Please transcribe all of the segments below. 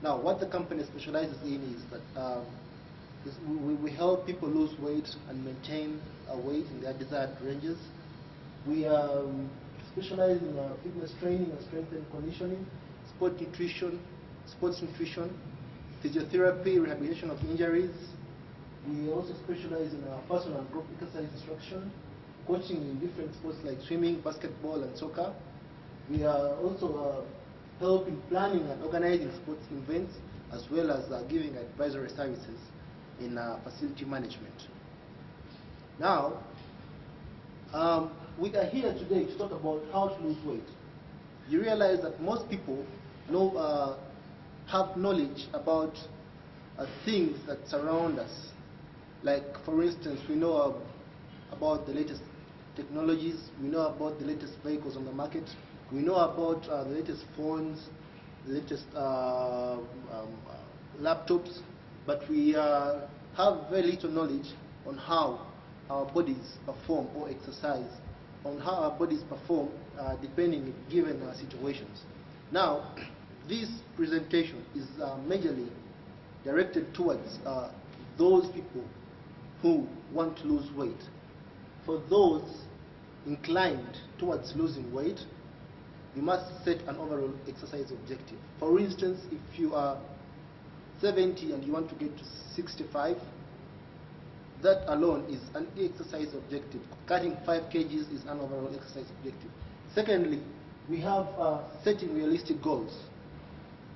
Now, what the company specializes in is that we help people lose weight and maintain a weight in their desired ranges. We specialize in fitness training and strength and conditioning, sports nutrition, physiotherapy, rehabilitation of injuries. We also specialize in personal and group exercise instruction, coaching in different sports like swimming, basketball, and soccer. We are also help in planning and organizing sports events, as well as giving advisory services in facility management. Now, we are here today to talk about how to lose weight. You realize that most people have knowledge about things that surround us. Like, for instance, we know about the latest technologies, we know about the latest vehicles on the market, we know about the latest phones, the latest laptops, but we have very little knowledge on how our bodies perform or exercise, on how our bodies perform depending given situations. Now, this presentation is majorly directed towards those people who want to lose weight. For those inclined towards losing weight, you must set an overall exercise objective. For instance, if you are 70 and you want to get to 65, that alone is an exercise objective. Cutting 5 kgs is an overall exercise objective. Secondly, we have setting realistic goals.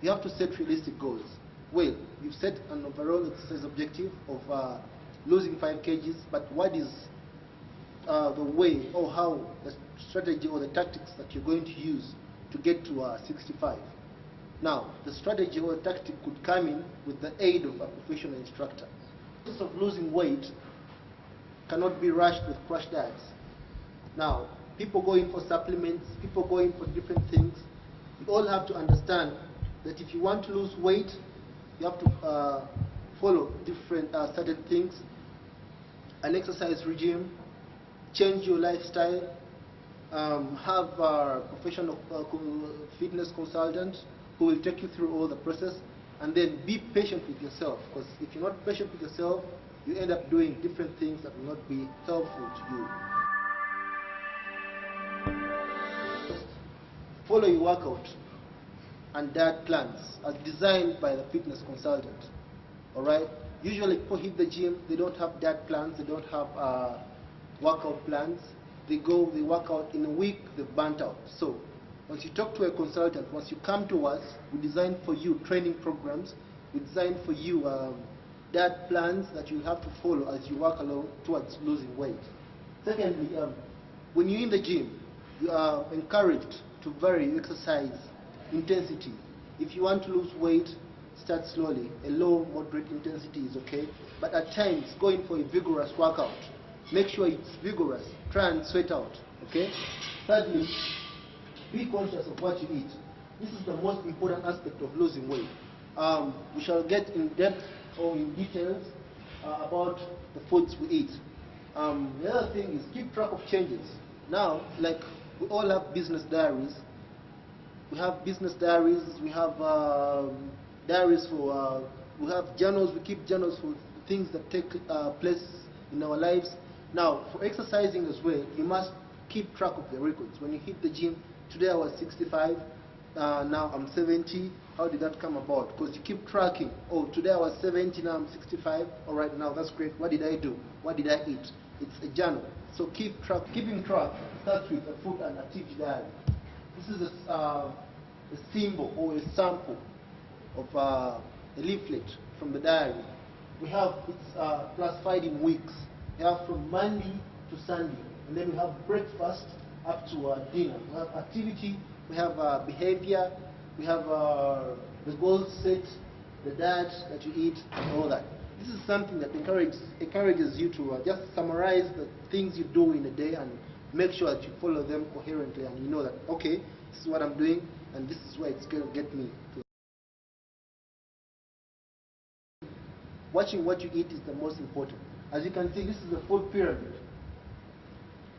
You have to set realistic goals. Well, you've set an overall exercise objective of losing 5 kgs, but what is the way or how the strategy or the tactics that you're going to use to get to 65? Now, the strategy or tactic could come in with the aid of a professional instructor. The process of losing weight cannot be rushed with crash diets. Now, people go in for supplements, people go in for different things. You all have to understand that if you want to lose weight, you have to follow different certain things, an exercise regime, change your lifestyle, have a professional fitness consultant who will take you through all the process, and then be patient with yourself, because if you're not patient with yourself, you end up doing different things that will not be helpful to you. Follow your workout and diet plans as designed by the fitness consultant. Alright? Usually people hit the gym, they don't have diet plans, they don't have workout plans. They work out in a week, they're burnt out. So once you talk to a consultant, once you come to us, we design for you training programs, we design for you diet plans that you have to follow as you work along towards losing weight. Secondly, when you're in the gym, you are encouraged to vary exercise intensity. If you want to lose weight, start slowly. A low, moderate intensity is okay, but at times go in for a vigorous workout. Make sure it's vigorous. Try and sweat out. Okay. Thirdly, be conscious of what you eat. This is the most important aspect of losing weight. We shall get in depth or in details about the foods we eat. The other thing is keep track of changes. Now, like we all have business diaries. We have business diaries. We have diaries for. We have journals. We keep journals for things that take place in our lives. Now, for exercising as well, you must keep track of the records. When you hit the gym, today I was 65, now I'm 70. How did that come about? Because you keep tracking. Oh, today I was 70, now I'm 65. All right, now that's great. What did I do? What did I eat? It's a journal. So keep track. Keeping track starts with a food and activity diary. This is a symbol or a sample of a leaflet from the diary. We have it's classified in weeks. We have from Monday to Sunday, and then we have breakfast up to dinner. We have activity, we have behavior, we have the goals set, the diet that you eat, and all that. This is something that encourages you to just summarize the things you do in a day and make sure that you follow them coherently, and you know that, okay, this is what I'm doing, and this is where it's going to get me to. Watching what you eat is the most important. As you can see, this is the food pyramid.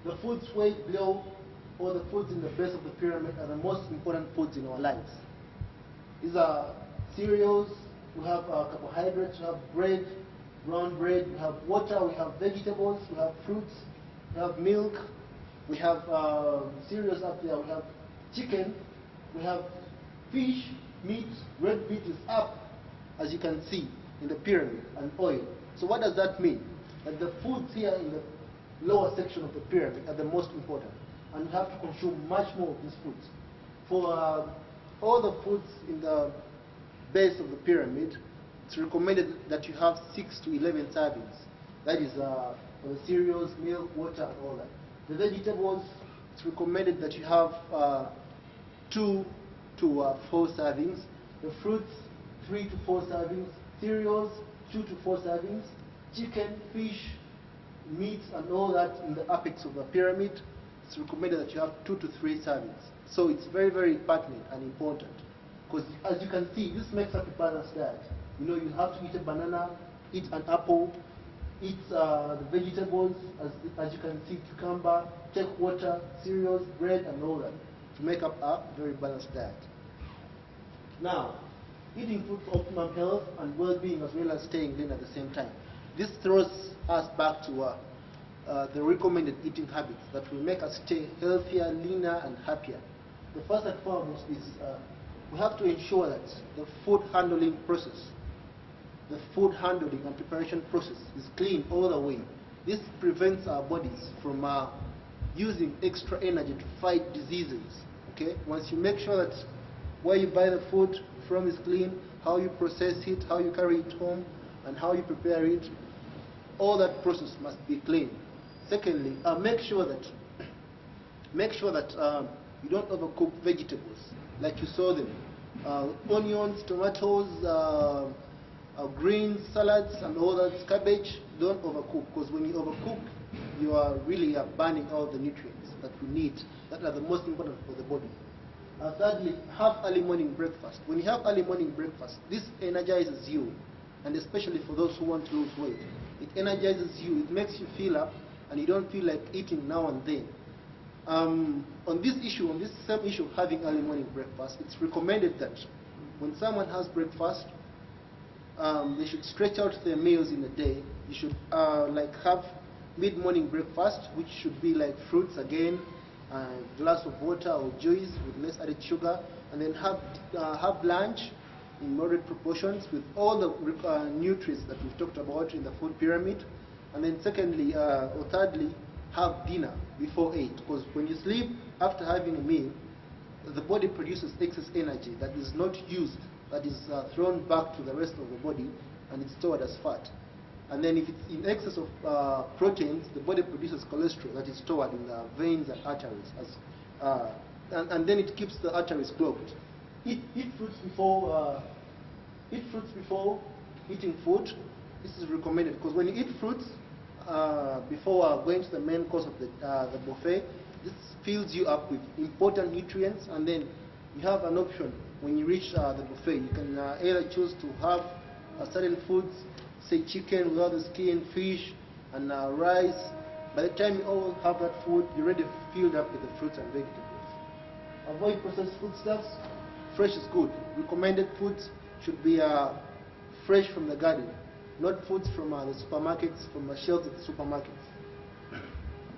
The foods way below, or the foods in the base of the pyramid, are the most important foods in our lives. These are cereals, we have carbohydrates, we have bread, brown bread, we have water, we have vegetables, we have fruits, we have milk, we have cereals up there, we have chicken, we have fish, meat, red meat is up, as you can see in the pyramid, and oil. So what does that mean? That the foods here in the lower section of the pyramid are the most important, and you have to consume much more of these foods. For all the foods in the base of the pyramid, it's recommended that you have 6 to 11 servings. That is for the cereals, milk, water, and all that. The vegetables, it's recommended that you have 2 to 4 servings. The fruits, 3 to 4 servings. Cereals, 2 to 4 servings. Chicken, fish, meat, and all that in the apex of the pyramid, it's recommended that you have 2 to 3 servings. So it's very, very pertinent and important. Because as you can see, this makes up a balanced diet. You know, you have to eat a banana, eat an apple, eat the vegetables, as you can see, cucumber, take water, cereals, bread, and all that to make up a very balanced diet. Now, eating food for optimum health and well-being as well as staying lean at the same time. This throws us back to the recommended eating habits that will make us stay healthier, leaner, and happier. The first and foremost is we have to ensure that the food handling process, the food handling and preparation process is clean all the way. This prevents our bodies from using extra energy to fight diseases. Okay? Once you make sure that where you buy the food from is clean, how you process it, how you carry it home, and how you prepare it, all that process must be clean. Secondly, make sure that you don't overcook vegetables like you saw them. Onions, tomatoes, greens, salads, and all that, cabbage, don't overcook, because when you overcook, you are really burning all the nutrients that we need, that are the most important for the body. Thirdly, have early morning breakfast. When you have early morning breakfast, this energizes you, and especially for those who want to lose weight. It energizes you, it makes you feel up, and you don't feel like eating now and then. On this same issue of having early morning breakfast, it's recommended that when someone has breakfast, they should stretch out their meals in a day. You should like have mid-morning breakfast, which should be like fruits again, a glass of water or juice with less added sugar, and then have lunch in moderate proportions with all the nutrients that we've talked about in the food pyramid. And then secondly, or thirdly, have dinner before 8, because when you sleep after having a meal, the body produces excess energy that is not used, that is thrown back to the rest of the body, and it's stored as fat. And then if it's in excess of proteins, the body produces cholesterol that is stored in the veins and arteries, and then it keeps the arteries clogged. Eat fruits before eating food. This is recommended, because when you eat fruits before going to the main course of the buffet, this fills you up with important nutrients, and then you have an option when you reach the buffet. You can either choose to have certain foods, say chicken without the skin, fish, and rice. By the time you all have that food, you're already filled up with the fruits and vegetables. Avoid processed foodstuffs. Fresh is good. Recommended foods should be fresh from the garden, not foods from the supermarkets, from the shelves of the supermarkets.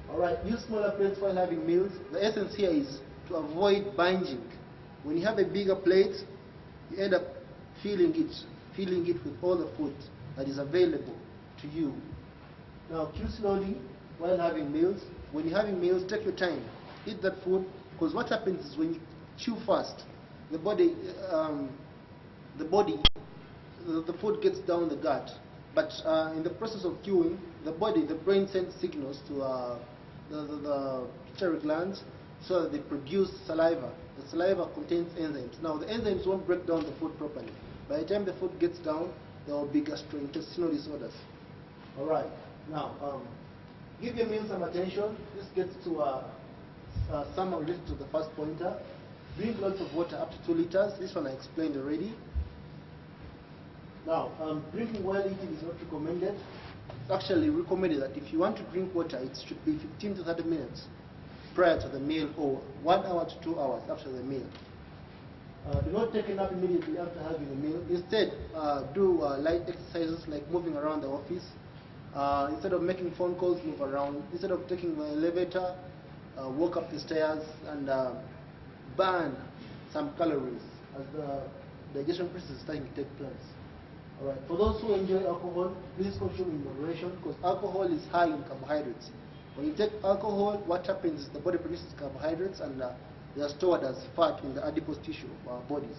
Alright, use smaller plates while having meals. The essence here is to avoid binging. When you have a bigger plate, you end up filling it with all the food that is available to you. Now, chew slowly while having meals. When you're having meals, take your time. Eat that food, because what happens is when you chew fast, the food gets down the gut. But in the process of chewing, the brain sends signals to the pituitary glands so that they produce saliva. The saliva contains enzymes. Now, the enzymes won't break down the food properly. By the time the food gets down, there will be gastrointestinal disorders. All right. Now, give your meal some attention. This gets to some related to the first pointer. Drink lots of water, up to 2 liters. This one I explained already. Now, drinking while eating is not recommended. It's actually recommended that if you want to drink water, it should be 15 to 30 minutes prior to the meal, or 1 hour to 2 hours after the meal. Do not take a nap immediately after having a meal. Instead, do light exercises like moving around the office. Instead of making phone calls, move around. Instead of taking the elevator, walk up the stairs and burn some calories as the digestion process is starting to take place. All right. For those who enjoy alcohol, please consume in moderation because alcohol is high in carbohydrates. When you take alcohol, what happens is the body produces carbohydrates and they are stored as fat in the adipose tissue of our bodies.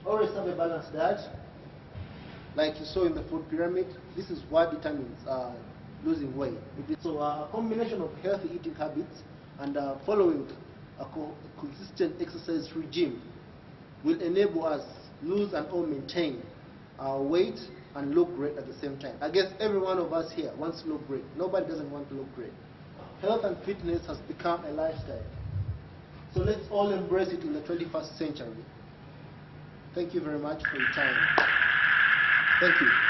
Always have a balanced diet. Like you saw in the food pyramid, this is what determines losing weight. So a combination of healthy eating habits and following a consistent exercise regime will enable us lose and or maintain our weight and look great at the same time. I guess every one of us here wants to look great. Nobody doesn't want to look great. Health and fitness has become a lifestyle. So let's all embrace it in the 21st century. Thank you very much for your time. Thank you.